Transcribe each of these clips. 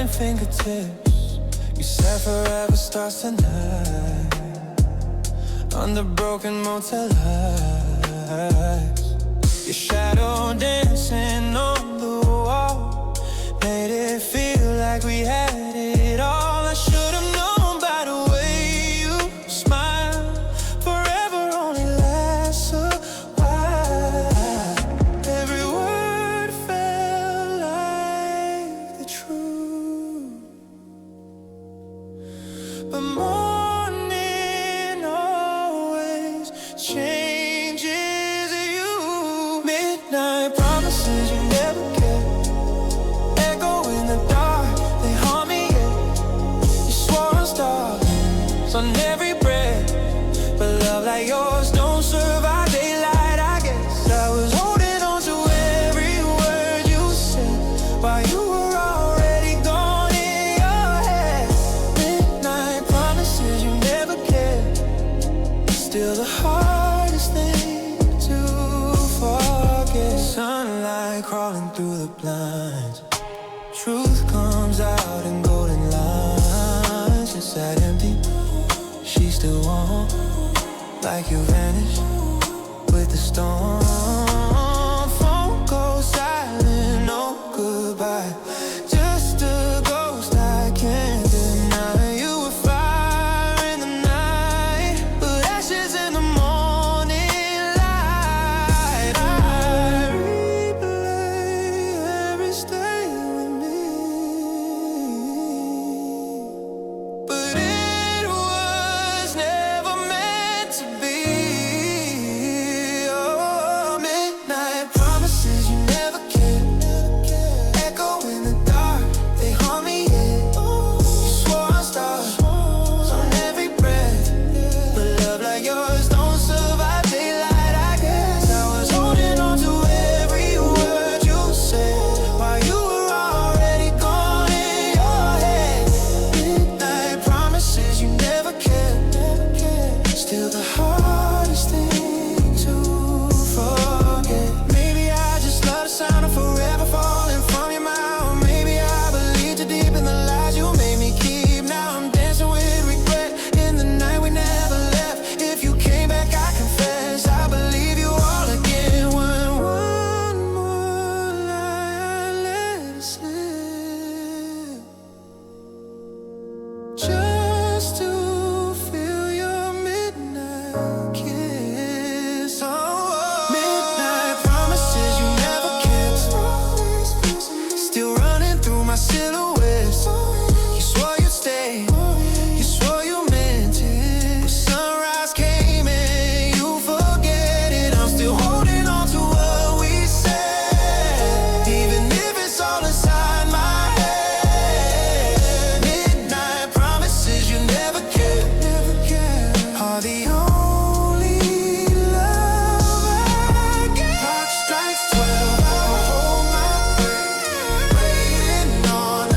burning fingertips. You said forever starts tonight, under broken motel lights. Your shadow dancing on the wall made it feel like we had it all. I should have known by the way you smile. Forever only lasts a while. Every word felt like the truth, but morning always changes you. Midnight promises you never kept, echo in the dark, they haunt me yet. You swore on stars on every breath, but love like yours don't survive daylight. I guess I was holding on to every word you said while you were already gone in your head. Midnight promises you never kept, still the hardest thing to forget. Sunlight crawling through the blinds, truth comes out in golden lines. Inside empty, she still warm, like you vanished with the storm. Phone goes silent, no goodbye, just a ghost I can't deny. You were fire in the night, but ashes in the morning light. I replay every stay with me, but it was never meant to be. Oh, midnight promises you never kept, echo in the dark, they haunt me yet. You swore on stars on every breath, but love like yours don't survive daylight. I guess I was holding on to every word you said while you were already gone in your head. Midnight promises you never kept, still the hardest thing to forget. Maybe I just love the sound of forever falling from your mouth. Maybe I believed too deep in the lies you made me keep. Now I'm dancing with regret in the night we never left. If you came back, I confess I believe you all again. One more lie I let it slip, just to feel your midnight kiss. Oh, midnight promises you never kept, still running through my silhouettes. You swore you'd stay, you swore you meant it, but sunrise came and you forget it. I'm still holding on to what we said, even if it's all inside my head. Midnight promises you never kept, are the only love I get. Clock strikes 12, I hold my breath, waiting on a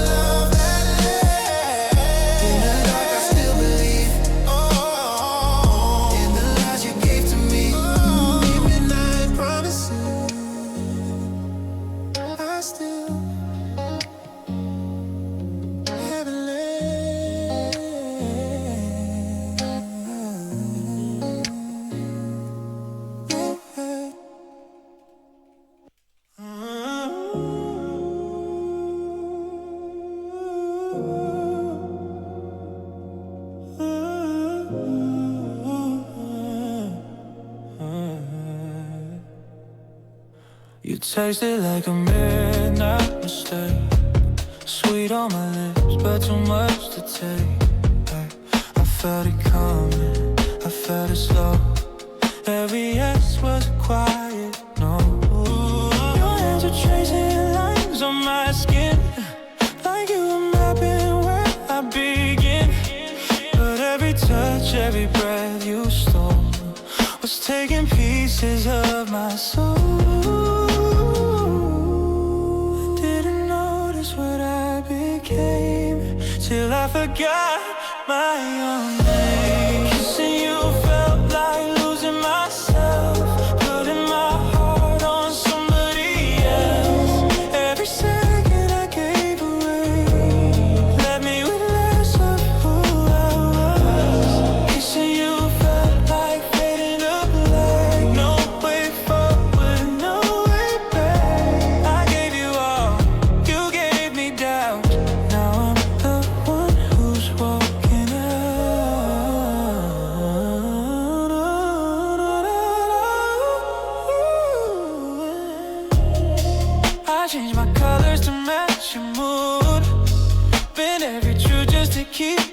love that lasts. In the dark I still believe, in the lies you gave to me. Midnight promises, I still haven't You tasted like a midnight mistake, sweet on my lips, but too much to take. Hey, I felt it coming, I felt it slow. Every yes was a quiet no. Your hands were tracing lines on my skin, like you were mapping where I begin. But every touch, every breath you stole was taking pieces of my soul. Didn't notice what I became till I forgot my own name. Kissing you felt like losing myself, putting my heart on somebody else. Every second I gave away keep